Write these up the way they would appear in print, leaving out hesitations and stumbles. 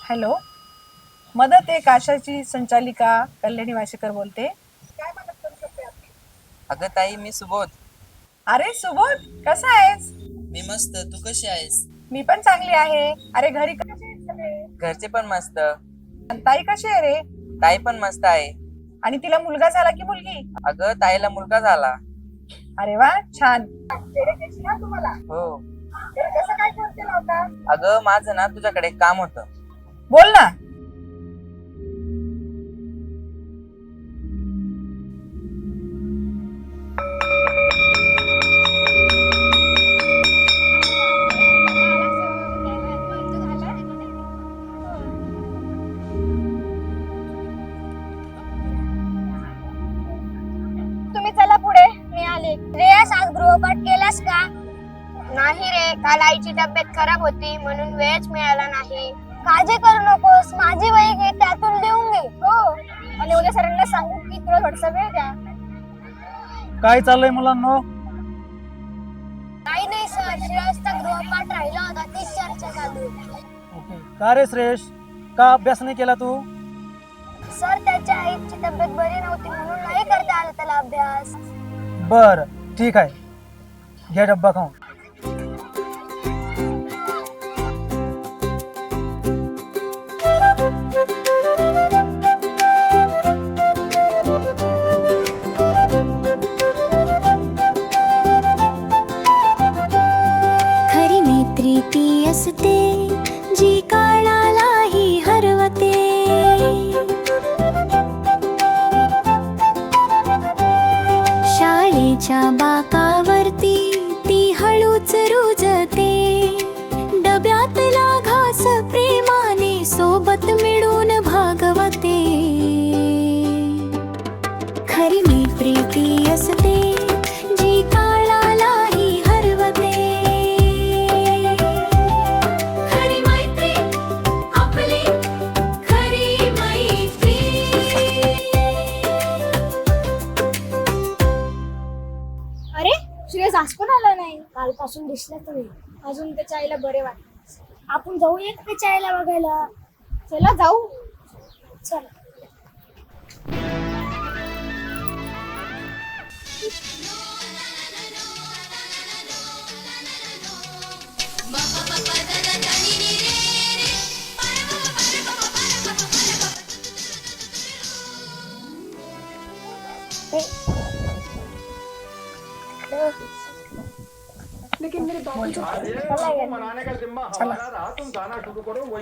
Hello, मदत एक आशाची संचालिका कल्याणी वाशेकर बोलते. काय मदत करू शकते आपली? अगं ताई, मी सुबोध. अरे सुबोध, कसा आहेस? मी मस्त. तू कशी आहेस? मी पण चांगली आहे. अरे घरी कसे आहेत सगळे? घरचे पण मस्त. आणि ताई कशी आहे रे? ताई पण मस्त आहे. आणि तिला मुलगा झाला की मुलगी? अगं ताईला मुलगा झाला. अरे वा, छान. डेडिकेशन ना तुम्हाला. हो. तर कसं काय फोन केला होता? अगं माझं ना तुझ्याकडे एक काम होतं. बोल ना. तुम्ही चला पुढे, मी आले. श्रेयस, आज गृहपाठ केलास का? नाही रे, काल आईची तब्येत खराब होती म्हणून वेळच मिळाला नाही. काळजी करू नकोस, माझी वही घे, त्यातून लिहून घे. हो, आणि उद्या सरांना सांगू की तुला थोडासा वेळ द्या. काय चाललंय मुलांनो? काही नाही सर, श्रेयसचा गृहपाठ राहिला होता, तीच चर्चा चालू आहे. ओके. का रे श्रेयश, का अभ्यास नाही केला तू? सर, त्याच्या आईची तब्येत बरी नव्हती म्हणून नाही करता आला त्याला अभ्यास. बर, ठीक आहे. घ्या डब्बा खाऊन. खरी मैत्री ती असते जी काळालाही हरवते. शाळेच्या बाकावरती ती हळूच रुजते. डब्यातला घास प्रेमाने सोबत मिळून भागवते. खरी मैत्री ती असते जी काळालाही हरवते. खरी मैत्री आपली खरी मैत्री. अरे, श्रेयस आज पण आला नाही. कालपासून दिसला तुम्ही. अजून त्याच्या आईला बरे वाटत. आपण जाऊया का त्याच्या आईला बघायला? चला जाऊ. चला.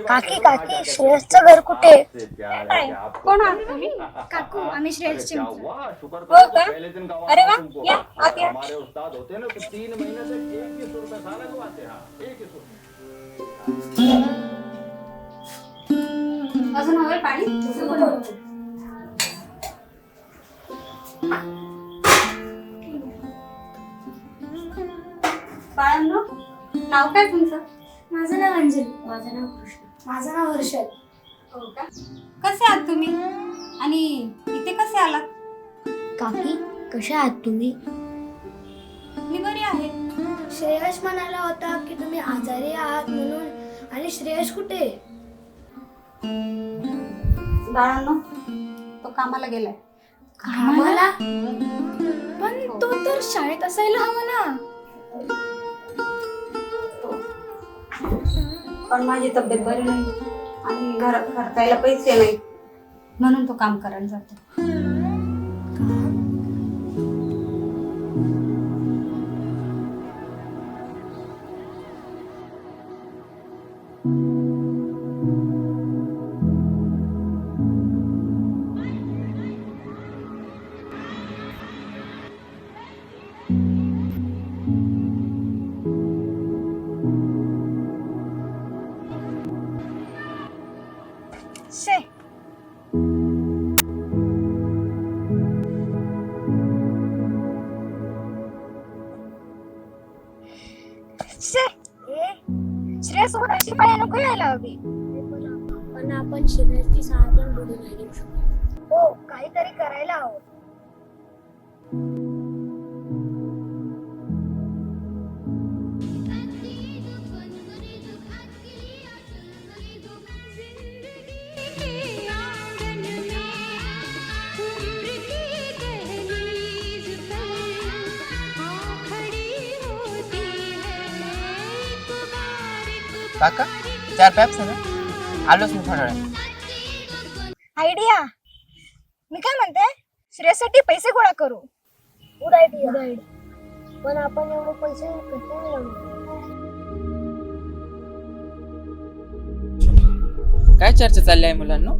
काकी काकी, श्रेयसचं घर कुठे? कोण आहात तुम्ही? काकू, आम्ही श्रेयसचे मित्र. हो का? अरे वा, या आत या. अजून हवंय पाणी? बाळांनो, नाव काय तुमचं? माझं नाव अंजली. माझं नाव कृष्ण. माझं नाव हर्षल. हो का? कसे आहात तुम्ही आणि इथे कसे आलात? काकी, कशा आहात तुम्ही? मी बरी आहे. श्रेयस म्हणाला होता की तुम्ही आजारी आहात म्हणून. आणि श्रेयस कुठे? बाळांनो, तो कामाला गेलाय. कामाला? पण तो तर शाळेत असायला हवा ना. पण माझी तब्येत बरी नाही आणि घरात खर्चायला पैसे नाही म्हणून तो काम करायला जातो. शे, श्रेयसोबत अशी पाया नको यायला हवी. पण आपण श्रेयसची सहाय पण बुडून नाही देऊ शकत. हो, काहीतरी करायला हवं. काका 4 पॅप्स आहे ना, आलोच मी थोड्या वेळात. आयडिया. मी काय म्हणते, श्रेयससाठी पैसे गोळा करू. Good idea. पण आपण एवढे पैसे कुठून लावू? काय चर्चा चालली आहे मुलांनो?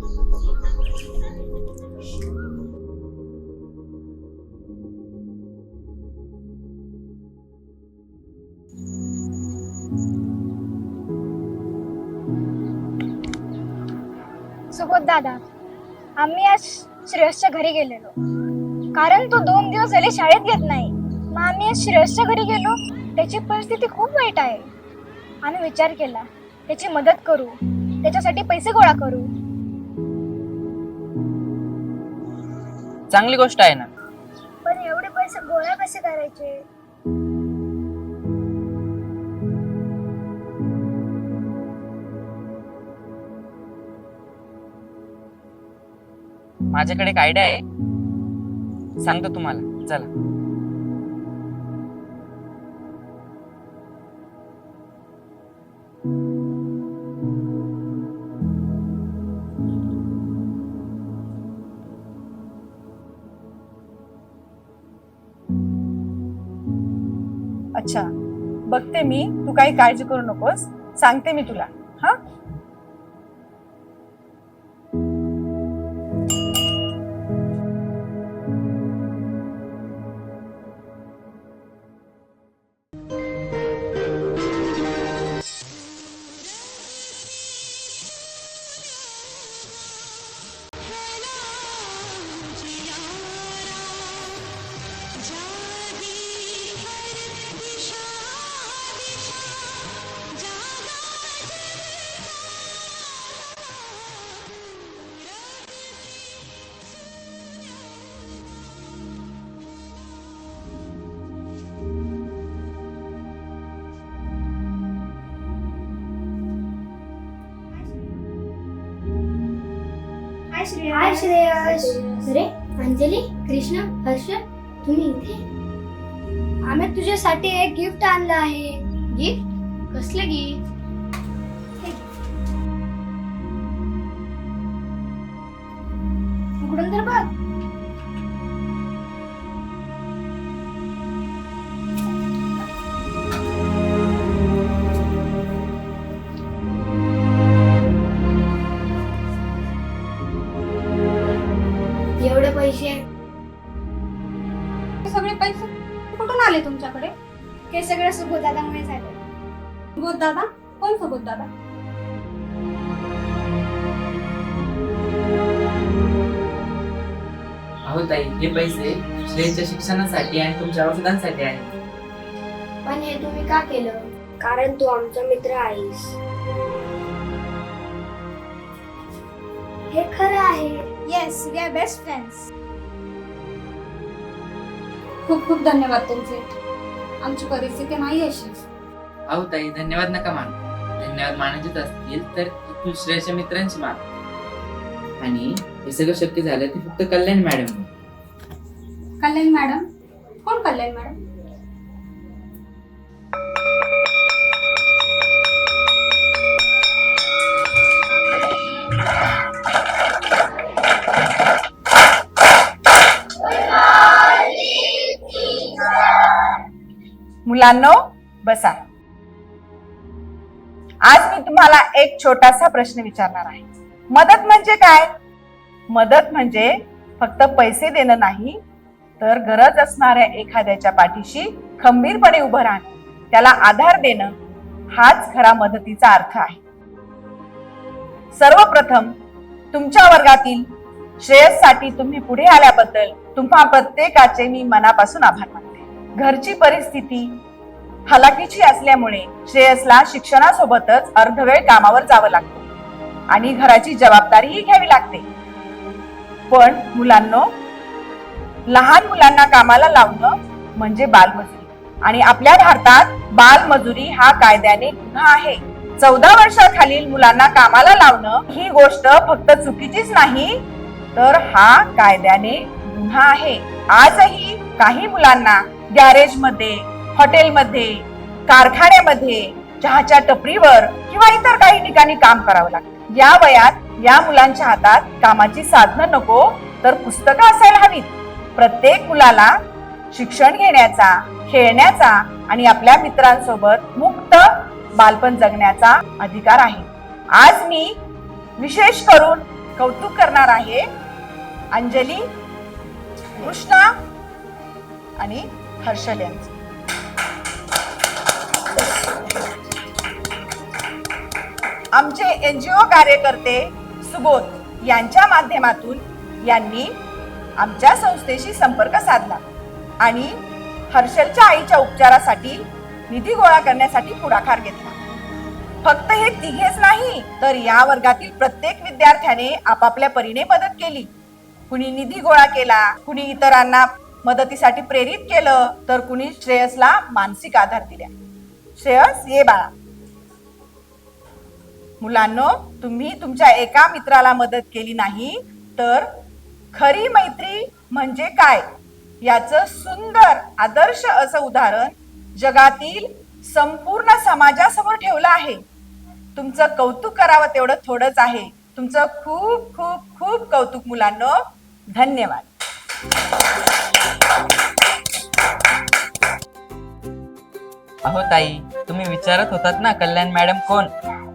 सुबोध दादा, आम्ही आज श्रेयसच्या घरी गेलेलो, कारण तो 2 दिवस झाले शाळेत घेत नाही. मग आम्ही आज श्रेयसच्या घरी गेलो. त्याची परिस्थिती खूप वाईट आहे. आम्ही विचार केला त्याची मदत करू, त्याच्यासाठी पैसे गोळा करू. चांगली गोष्ट आहे ना. पण एवढे पैसे गोळा कसे करायचे? माझ्याकडे एक आयडिया आहे, सांगतो तुम्हाला. चला. अच्छा, बघते मी, तू काही काळजी करू नकोस, सांगते मी तुला. हा, हाय श्रेयस. अरे अंजली, कृष्णा, हर्ष, तुम्ही इथे? आम्ही तुझ्यासाठी एक गिफ्ट आणलं आहे. गिफ्ट? कसलं गिफ्ट? उघडून तर बघ. एवढे पैसे? सगळे पैसे कुठून आले तुमच्याकडे? हे सगळं सुबोध दादामुळे झालं. सुबोध दादा? कोण सुबोध दादा? अहो ताई, हे पैसे श्रेयसच्या शिक्षणासाठी आणि तुमच्या औषधांसाठी आहेत. पण हे तुम्ही का केलं? कारण तू आमचा मित्र आहेस. हे खरं आहे. Yes, we are best friends. खूप खूप धन्यवाद तुमचे. आमची परिस्थिती नाही अशी. अहो ताई, धन्यवाद नका मानू. धन्यवाद मानायचेच असतील तर तू श्रेयसच्या मित्रांची मान. आणि हे सगळं शक्य झालं ते फक्त कल्याण मॅडम. कल्याण मॅडम? कोण कल्याण मॅडम? मुलांनो बसा. आज मी तुम्हाला एक छोटासा प्रश्न विचारणार आहे. मदत म्हणजे काय? मदत म्हणजे फक्त पैसे देणं नाही, तर गरज असणाऱ्या एखाद्याच्या पाठीशी खंबीरपणे उभं राहणं, त्याला आधार देणं, हाच खरा मदतीचा अर्थ आहे. सर्वप्रथम तुमच्या वर्गातील श्रेयससाठी तुम्ही पुढे आल्याबद्दल तुम्हा प्रत्येकाचे मी मनापासून आभार मानते. घरची परिस्थिती हलाखीची असल्यामुळे श्रेयसला शिक्षणासोबतच अर्धवेळ कामावर जावं लागतं आणि घराची जबाबदारीही घ्यावी लागते. पण मुलांनो, लहान मुलांना कामाला लावणं म्हणजे बालमजुरी, आणि आपल्या भारतात बालमजुरी हा कायद्याने गुन्हा आहे. 14 वर्षाखालील मुलांना कामाला लावणं ही गोष्ट फक्त चुकीचीच नाही, तर हा कायद्याने गुन्हा आहे. आजही काही मुलांना गॅरेजमध्ये, हॉटेलमध्ये, कारखान्यामध्ये, चहाच्या टपरीवर किंवा इतर काही ठिकाणी काम करावं लागतं. या वयात या मुलांच्या हातात कामाची साधनं नको तर पुस्तकं असायला हवीत. प्रत्येक मुलाला शिक्षण घेण्याचा, खेळण्याचा आणि आपल्या मित्रांसोबत मुक्त बालपण जगण्याचा अधिकार आहे. आज मी विशेष करून कौतुक करणार आहे अंजली, कृष्णा आणि हर्षल यांचं. आमचे NGO कार्यकर्ते सुबोध यांच्या माध्यमातून यांनी आमच्या संस्थेशी संपर्क साधला आणि हर्षलच्या आईच्या उपचारासाठी निधी गोळा करण्यासाठी पुढाकार घेतला. फक्त हे तिघेच नाही तर या वर्गातील प्रत्येक विद्यार्थ्याने आपापल्या परीने मदत केली. कुणी निधी गोळा केला, कुणी इतरांना मदतीसाठी प्रेरित केलं, तर कुणी श्रेयसला मानसिक आधार दिला. श्रेयस, ये बाळा. मुलांनो, तुम्ही तुमच्या एका मित्राला मदत केली नाही तर खरी मैत्री म्हणजे काय याचं सुंदर आदर्श असं उदाहरण जगातील संपूर्ण समाजासमोर ठेवलं आहे. तुमचं कौतुक करावं तेवढं थोडंच आहे. तुमचं खूप खूप खूप कौतुक मुलांनो. धन्यवाद. अहो ताई, तुम्ही विचारत होतात ना कल्याण मॅडम कोण?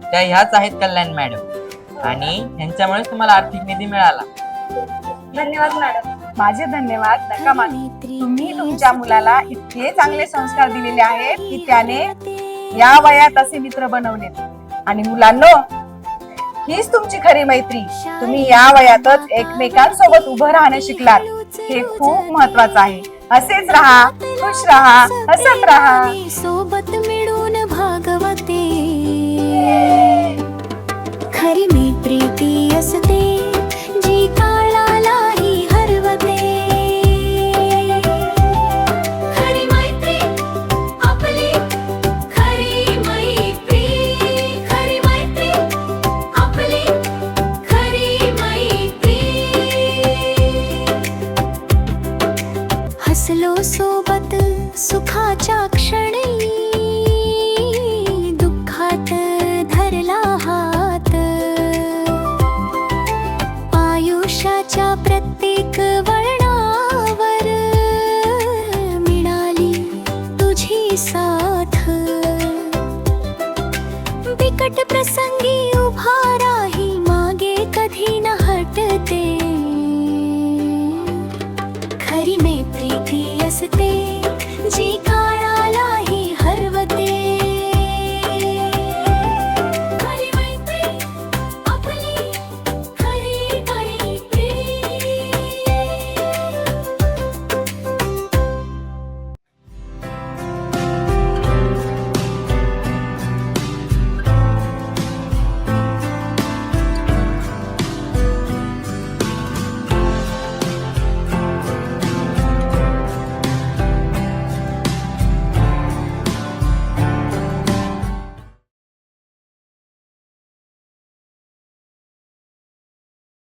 त्या ह्याच आहेत कल्याण मॅडम, आणि ह्यांच्यामुळे तुम्हाला आर्थिक निधी मिळाला. धन्यवाद मॅडम. माझे धन्यवाद नका मानू. तुम्ही तुमच्या मुलाला इतके चांगले संस्कार दिलेले आहेत की त्याने या वयात असे मित्र बनवले. आणि मुलांनो, हीच तुमची खरी मैत्री. तुम्ही या वयातच एकमेकांसोबत उभं राहणं शिकलात. हे खूप महत्वाचं आहे. असेच राहा, खुश राहा, हसत राहा. सोबत मिळून भागवते खरी मैत्री ती असते जी काळालाही हरवते. खरी मैत्री आपली खरी मैत्री, खरी मैत्री आपली खरी मैत्री. हसलो सोबत सुखाच्या क्षणी, दुःखात धरला हात. आयुष्याच्या प्रत्येक वळणावर मिळाली तुझी साथ. बिकट प्रसंगी उभा राही मागे कधी न हटते. खरी मैत्री ती असते जी